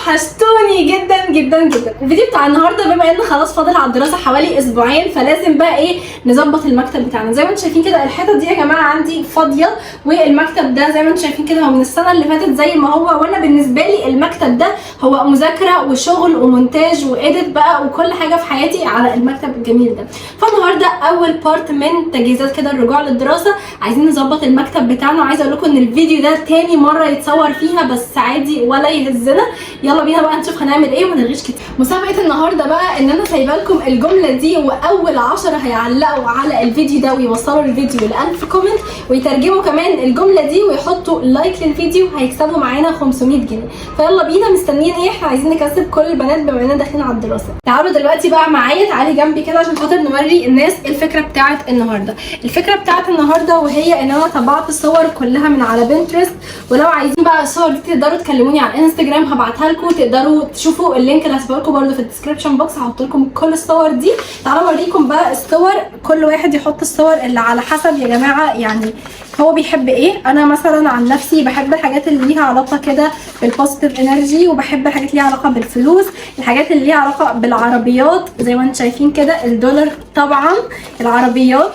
وحشتوني جدا جدا جدا. الفيديو بتاع النهارده بما ان خلاص فاضل على الدراسه حوالي اسبوعين، فلازم بقى ايه نظبط المكتب بتاعنا. زي ما انتم شايفين كده الحته دي يا جماعه عندي فاضيه، والمكتب ده زي ما انتم شايفين كده هو من السنه اللي فاتت زي ما هو، وانا بالنسبه لي المكتب ده هو مذاكره وشغل ومونتاج واديت بقى وكل حاجه في حياتي على المكتب الجميل ده. فالنهارده اول بارت من تجهيزات كده الرجوع للدراسه، عايزين نظبط المكتب بتاعنا. وعايزه اقول لكم ان الفيديو ده تاني مره يتصور فيها، بس عادي ولا يهزنا. يلا بينا بقى نشوف هنعمل ايه وما نلغيش كتير. مسابقه النهارده بقى ان انا سايبه لكم الجمله دي، واول 10 هيعلقوا على الفيديو ده ويوصلوا الفيديو ل 1000 كومنت ويترجموا كمان الجمله دي ويحطوا لايك للفيديو، هيكسبوا معانا 500 جنيه. فيلا بينا، مستنيين ايه؟ احنا عايزين نكسب كل البنات بما اننا داخلين على الدراسه. تعالوا دلوقتي بقى معايا، تعالي جنبي كده عشان خاطر نوري الناس الفكره بتاعت النهارده. الفكره بتاعت النهارده وهي ان انا طبعت الصور كلها من على بنترست، ولو عايزين بقى الصور دي تقدروا تكلموني على الانستجرام هبعتها لكم، تقدروا تشوفوا اللينك اللي هسيبه لكم برده في الديسكربشن بوكس، هحط لكم كل الصور دي. تعالوا اوريكم بقى الصور، كل واحد يحط الصور اللي على حسب يا جماعه يعني هو بيحب ايه. انا مثلا عن نفسي بحب الحاجات اللي ليها علاقه كده بالبوزيتيف انرجي، وبحب الحاجات اللي ليها علاقه بالفلوس، الحاجات اللي ليها علاقه بالعربيات زي ما انتم شايفين كده الدولار طبعا، العربيات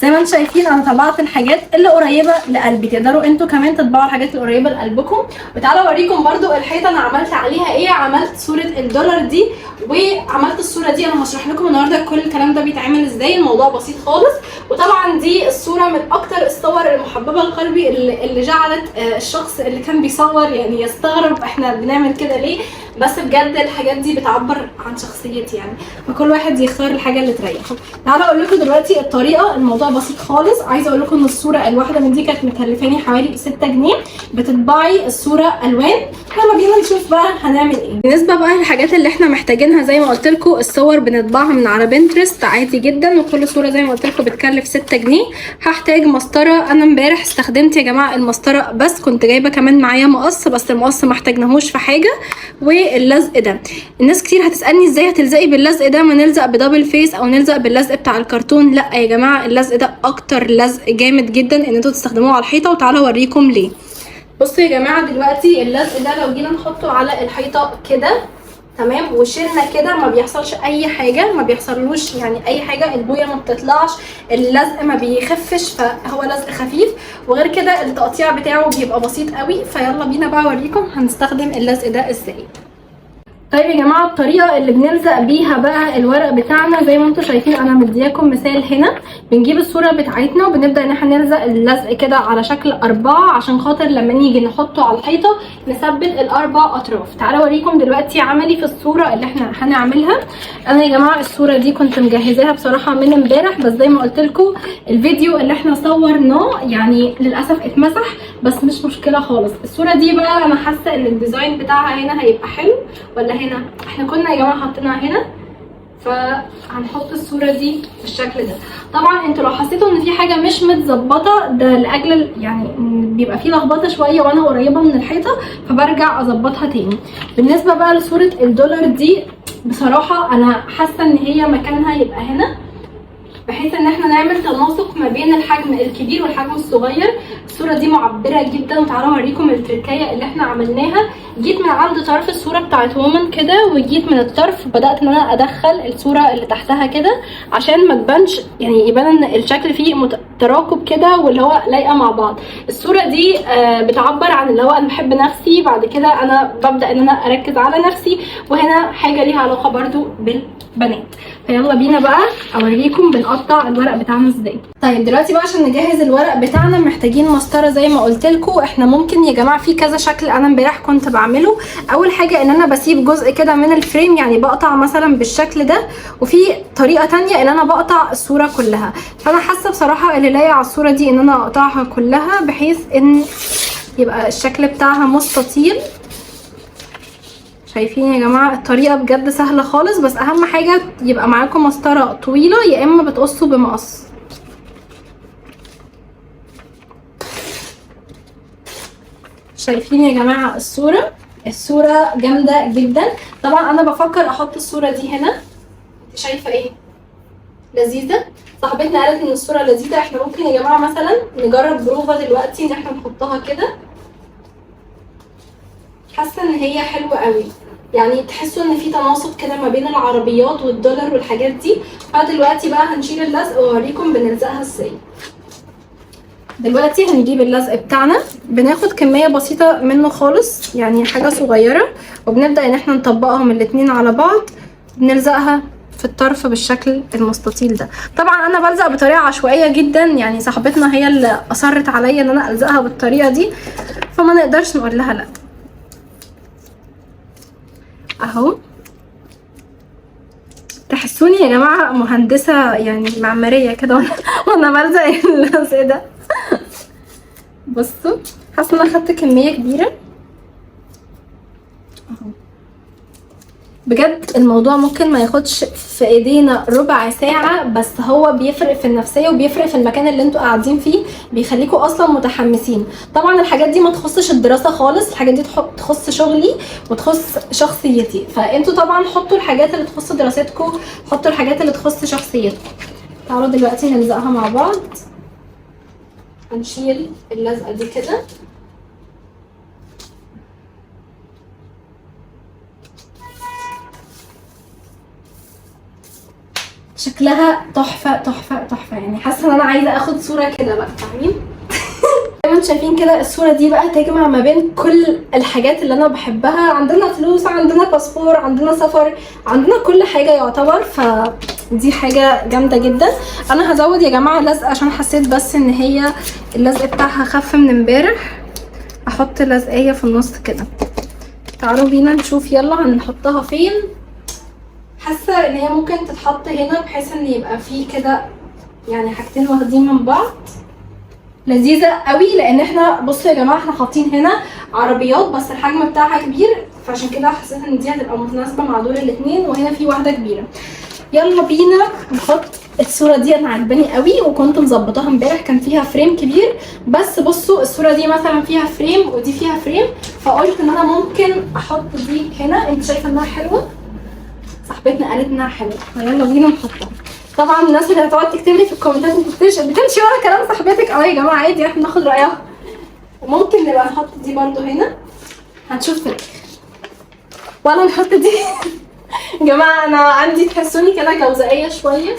زي ما انتم شايفين. انا طبعت الحاجات اللي قريبه لقلبي، تقدروا انتوا كمان تطبعوا الحاجات القريبه لقلبكم. وتعالوا اوريكم برده الحيطه انا عملت عليها ايه. عملت صوره الدولار دي، وعملت الصوره دي انا هشرح لكم النهارده كل الكلام ده بيتعمل ازاي. الموضوع بسيط خالص. وطبعا دي الصوره من اكتر الصور المحببه لقلبي اللي جعلت الشخص اللي كان بيصور يعني يستغرب احنا بنعمل كده ليه، بس بجد الحاجات دي بتعبر عن شخصيتي يعني، فكل واحد يختار الحاجه اللي تريحه. تعالوا اقول لكم دلوقتي الطريقه. الموضوع بسيط خالص. عايزه اقول لكم ان الصوره الواحده من دي كانت مكلفاني حوالي 6 جنيه. بتطبعي الصوره الوان. يلا بينا نشوف بقى هنعمل ايه. بالنسبه بقى للحاجات اللي احنا محتاجينها، زي ما قلت لكم الصور بنطبعها من على بنترست عادي جدا، وكل صوره زي ما قلت لكم بتكلف 6 جنيه. هحتاج مسطره. انا امبارح استخدمت يا جماعه المسطره، بس كنت جايبه كمان معايا مقص، بس المقص ما احتاجناهوش في حاجه. واللزق ده، الناس كتير هتسالني ازاي هتلزقي باللزق ده، ما نلزق بدبل فيس او نلزق باللزق بتاع الكرتون. لا يا جماعه، اللزق ده اكتر لزق جامد جدا ان انتوا تستخدموه على الحيطه، وتعالوا اوريكم ليه. بصوا يا جماعه دلوقتي اللزق ده لو جينا نحطه على الحيطه كده تمام وشيلنا كده ما بيحصلش اي حاجه، ما بيحصلوش يعني اي حاجه، البويه ما بتطلعش، اللزق ما بيخفش، فهو لزق خفيف. وغير كده التقطيع بتاعه بيبقى بسيط قوي. فيلا بينا بقى اوريكم هنستخدم اللزق ده ازاي. طيب يا جماعه، الطريقه اللي بنلزق بيها بقى الورق بتاعنا زي ما انتم شايفين، انا مدياكم مثال هنا. بنجيب الصوره بتاعتنا وبنبدا ان احنا نلزق اللزق كده على شكل 4 عشان خاطر لما نيجي نحطه على الحيطه نثبت ال4 اطراف. تعالوا اوريكم دلوقتي عملي في الصوره اللي احنا هنعملها. انا يا جماعه الصوره دي كنت مجهزاها بصراحه من امبارح، بس زي ما قلت لكم الفيديو اللي احنا صورناه يعني للاسف اتمسح، بس مش مشكله خالص. الصوره دي بقى انا حاسه ان الديزاين بتاعها هنا هيبقى حلو، ولا هنا؟ احنا كنا يا جماعه حاطينها هنا، فهنحط الصوره دي بالشكل ده. طبعا انتوا لو حسيتوا ان في حاجه مش متظبطه ده لاجل يعني بيبقى في لخبطه شويه وانا قريبه من الحيطه، فبرجع اظبطها تاني. بالنسبه بقى لصوره الدولار دي، بصراحه انا حاسه ان هي مكانها يبقى هنا، بحيث ان احنا نعمل تناسق ما بين الحجم الكبير والحجم الصغير. الصوره دي معبره جدا، وتعالوا اوريكم التركايه اللي احنا عملناها. جيت من عند طرف الصوره بتاعت وومن كده، وجيت من الطرف بدات ان انا ادخل الصوره اللي تحتها كده عشان ما تبانش، يعني يبان ان الشكل فيه تراكب كده واللي هو لايقه مع بعض. الصوره دي بتعبر عن اللي هو انا بحب نفسي، بعد كده انا ببدا ان انا اركز على نفسي، وهنا حاجه ليها علاقه برده بالبنات. فيلا بينا بقى اوريكم بنقطع الورق بتاعنا ازاي. طيب دلوقتي بقى عشان نجهز الورق بتاعنا محتاجين مسطره زي ما قلت لكم. احنا ممكن يا جماعه في كذا شكل انا امبارح كنت بعمله. اول حاجه ان انا بسيب جزء كده من الفريم، يعني بقطع مثلا بالشكل ده، وفي طريقه تانية ان انا بقطع الصوره كلها. فانا حاسه بصراحه اللي لايق على الصوره دي ان انا اقطعها كلها بحيث ان يبقى الشكل بتاعها مستطيل. شايفين يا جماعه الطريقه بجد سهله خالص، بس اهم حاجه يبقى معاكم مسطره طويله يا اما بتقصوا بمقص. شايفين يا جماعه الصوره جامده جدا. طبعا انا بفكر احط الصوره دي هنا. شايفه ايه؟ لذيذه. صاحبتنا قالت ان الصوره لذيذه. احنا ممكن يا جماعه مثلا نجرب بروفه دلوقتي ان احنا نحطها كده. حاسه ان هي حلوه قوي، يعني تحسوا ان في تناسق كده ما بين العربيات والدولار والحاجات دي. فدلوقتي بقى هنشيل اللزق واوريكم بنلزقها ازاي. دلوقتي هنجيب اللزق بتاعنا، بناخد كميه بسيطه منه خالص، يعني حاجه صغيره، وبنبدا ان احنا نطبقهم الاتنين على بعض، بنلزقها في الطرف بالشكل المستطيل ده. طبعا انا بلزق بطريقه عشوائيه جدا، يعني صاحبتنا هي اللي اصرت عليا ان انا الزقها بالطريقه دي، فما نقدرش نقول لها لا. اهو تحسوني يا جماعه مهندسه يعني معماريه كده وانا بلزق اللزق ده. بصوا حاسه ان انا خدت كميه كبيره اهو. بجد الموضوع ممكن ما ياخدش في ايدينا ربع ساعة، بس هو بيفرق في النفسية وبيفرق في المكان اللي انتوا قاعدين فيه، بيخليكوا اصلا متحمسين. طبعا الحاجات دي ما تخصش الدراسة خالص، الحاجات دي تخص شغلي وتخص شخصيتي، فانتوا طبعا حطوا الحاجات اللي تخص دراستكم، حطوا الحاجات اللي تخص شخصيتكم. تعالوا دلوقتي نلزقها مع بعض. هنشيل اللزقة دي كده، شكلها تحفه تحفه تحفه، يعني حاسه ان انا عايزه اخد صوره كده بقى، فاهمين؟ زي ما انتم شايفين كده الصوره دي بقى تجمع ما بين كل الحاجات اللي انا بحبها، عندنا فلوس، عندنا باسبور، عندنا سفر، عندنا كل حاجه يعتبر، فدي حاجه جامده جدا. انا هزود يا جماعه لزق عشان حسيت بس ان هي اللزق بتاعها خف من امبارح، احط لزقيه في النص كده. تعالوا بينا نشوف، يلا هنحطها فين. حاسه ان هي ممكن تتحط هنا بحيث ان يبقى فيه كده يعني حاجتين واخدين من بعض، لذيذه قوي. لان احنا بصوا يا جماعه احنا حاطين هنا عربيات بس الحجم بتاعها كبير، فعشان كده حسيت ان دي هتبقى متناسبه مع دول الاتنين، وهنا في واحده كبيره. يلا بينا نحط الصوره دي، انا عجباني قوي وكنت مظبطاها امبارح، كان فيها فريم كبير، بس بصوا الصوره دي مثلا فيها فريم ودي فيها فريم، فقلت ان انا ممكن احط دي هنا. انت شايفه انها حلوه؟ صاحبتنا قالت انها حلوه، فيلا بينا نحطها. طبعا الناس اللي هتقعد تكتب لي في الكومنتات انت بتمشي ورا كلام صاحبتك، يا جماعه عادي احنا ناخد رايها. وممكن نبقى نحط دي برده هنا، هنشوف في الاخر، ولا نحط دي. يا جماعه انا عندي تحسوني كده جوزائيه شويه،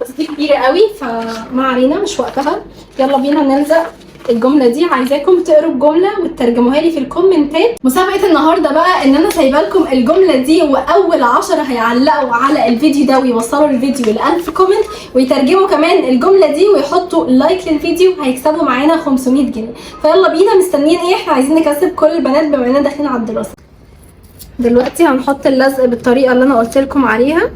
بس دي كبيره قوي فما علينا مش وقتها. يلا بينا نلزق الجمله دي. عايزاكم تقروا الجمله وتترجموها لي في الكومنتات. مسابقه النهارده بقى ان انا سايبه لكم الجمله دي، واول 10 هيعلقوا على الفيديو ده ويوصلوا الفيديو ل 1000 كومنت، ويترجموا كمان الجمله دي ويحطوا لايك للفيديو، هيكسبوا معانا 500 جنيه. فيلا بينا، مستنيين ايه؟ احنا عايزين نكسب كل البنات بما اننا داخلين على الدراسه. دلوقتي هنحط اللزق بالطريقه اللي انا قلت لكم عليها.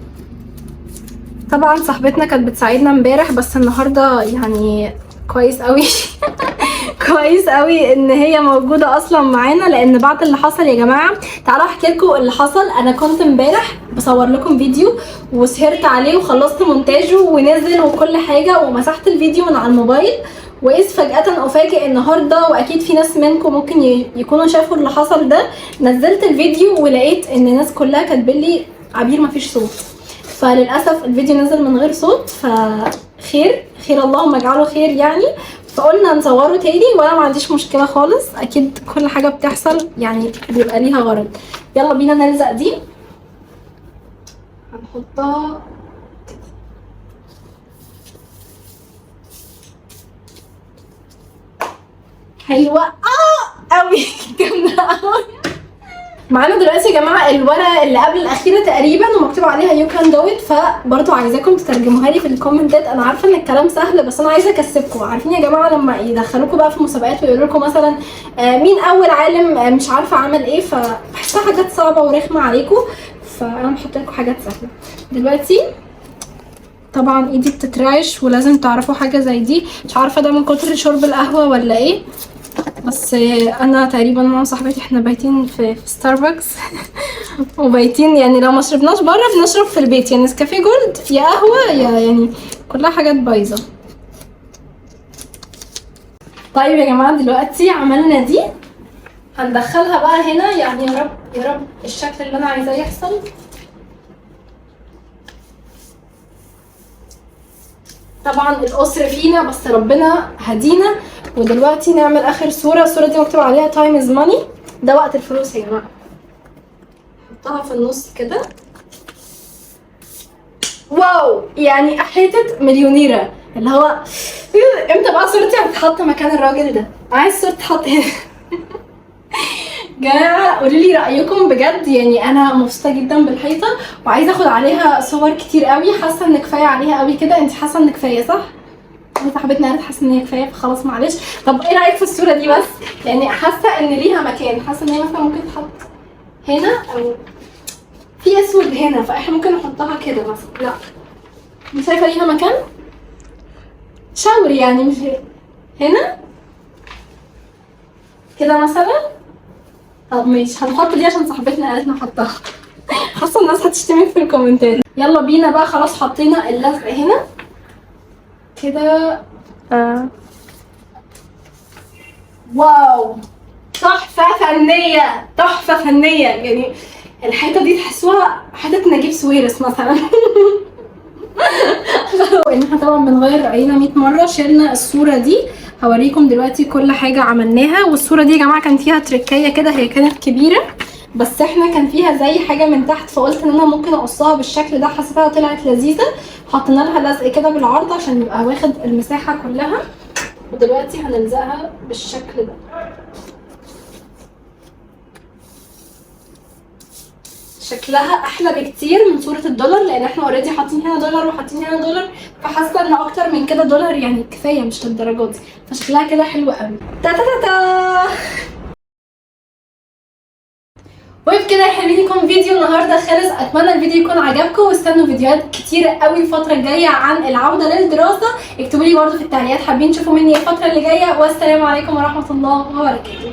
طبعا صاحبتنا كانت بتساعدنا امبارح، بس النهارده يعني كويس قوي كويس قوي ان هي موجوده اصلا معانا، لان بعد اللي حصل يا جماعه، تعالوا احكي لكم اللي حصل. انا كنت امبارح بصور لكم فيديو وسهرت عليه وخلصت مونتاجه ونزل وكل حاجه، ومسحت الفيديو من على الموبايل، واذ فجاه افاجئ النهارده، واكيد في ناس منكم ممكن يكونوا شافوا اللي حصل ده، نزلت الفيديو ولقيت ان الناس كلها كاتبه لي عبير مفيش صوت. فللاسف الفيديو نزل من غير صوت، فخير خير اللهم اجعله خير يعني. فقلنا نصوره تاني، وانا ما عنديش مشكله خالص، اكيد كل حاجه بتحصل يعني بيبقى ليها غرض. يلا بينا نلزق دي، هنحطها حلوه قوي جامده قوي. معانا دلوقتي يا جماعه الورقه اللي قبل الاخيره تقريبا ومكتوب عليها يو كان دو ات، فبرضه عايزاكم تترجموها لي في الكومنتات. انا عارفه ان الكلام سهل، بس انا عايزه اكسبكم. عارفين يا جماعه لما يدخلوكم بقى في مسابقات ويقولوا لكم مثلا مين اول عالم مش عارفه عمل ايه، فبحسها حاجات صعبه ورخمه عليكم، فانا بحط لكم حاجات سهله. دلوقتي طبعا ايدي بتترعش، ولازم تعرفوا حاجه زي دي، مش عارفه ده من كتر شرب القهوه ولا ايه، بس انا تقريبا مع صاحبتي احنا بايتين في ستاربكس وبايتين يعني لو ما شربناش بره بنشرب في البيت، يعني نسكافيه جولد يا قهوه يا يعني كلها حاجات بايظه. طيب يا جماعه دلوقتي عملنا دي، هندخلها بقى هنا، يعني يا رب يا رب الشكل اللي انا عايزاه يحصل. طبعا القصر فينا بس ربنا هدينا. ودلوقتي نعمل اخر صوره. الصوره دي مكتوب عليها تايم از ماني، ده وقت الفلوس يا جماعه. حطها في النص كده. واو، يعني حته مليونيره، اللي هو امتى بقى صورتي هتتحط مكان الراجل ده؟ عايز صورتي تتحط هنا. جماعه قولوا لي رايكم بجد، يعني انا مبسوطه جدا بالحيطه وعايزه اخد عليها صور كتير قوي. حاسه ان كفايه عليها قوي كده. انت حاسه ان كفايه صح؟ صاحبتنا قالت حاسه ان هي كفايه، فخلاص معلش. طب ايه رايك في الصوره دي بس؟ يعني حاسه ان ليها مكان، حاسه ان هي مثلا ممكن تتحط هنا، او في اسود هنا، فاحنا ممكن نحطها كده مثلا. لا مش شايفه ليها مكان شاور يعني، مش هنا كده مثلا. طب ماشي، هنحط دي عشان صاحبتنا قالت نحطها. حاسه الناس هتشتمك في الكومنتات. يلا بينا بقى، خلاص حطينا اللزق هنا كده. واو، تحفه فنيه، تحفه فنيه. يعني الحيطه دي تحسوها حيطه نجيب سويرس مثلا. احنا طبعا بنغير راينا 100 مره. شلنا الصوره دي، هوريكم دلوقتي كل حاجه عملناها. والصوره دي يا جماعه كان فيها تريكايه كده، هي كانت كبيره بس احنا كان فيها زي حاجه من تحت، فقلت ان انا ممكن اقصها بالشكل ده. حسيتها طلعت لذيذه، حطينا لها لزق كده بالعرض عشان يبقى واخد المساحه كلها. ودلوقتي هنلزقها بالشكل ده. شكلها احلى بكتير من صوره الدولار، لان احنا اوريدي حاطين هنا دولار وحاطين هنا دولار، فحاسه ان اكتر من كده دولار يعني كفايه، مش للدرجه دي. فشكلها كده حلو قوي. تا تا تا تا. وبكده يا حلوين يكون فيديو النهارده خلص. اتمنى الفيديو يكون عجبكم، واستنوا فيديوهات كتير قوي الفتره الجايه عن العوده للدراسه. اكتبوا لي برده في التعليقات حابين تشوفوا مني الفتره اللي جايه. والسلام عليكم ورحمه الله وبركاته.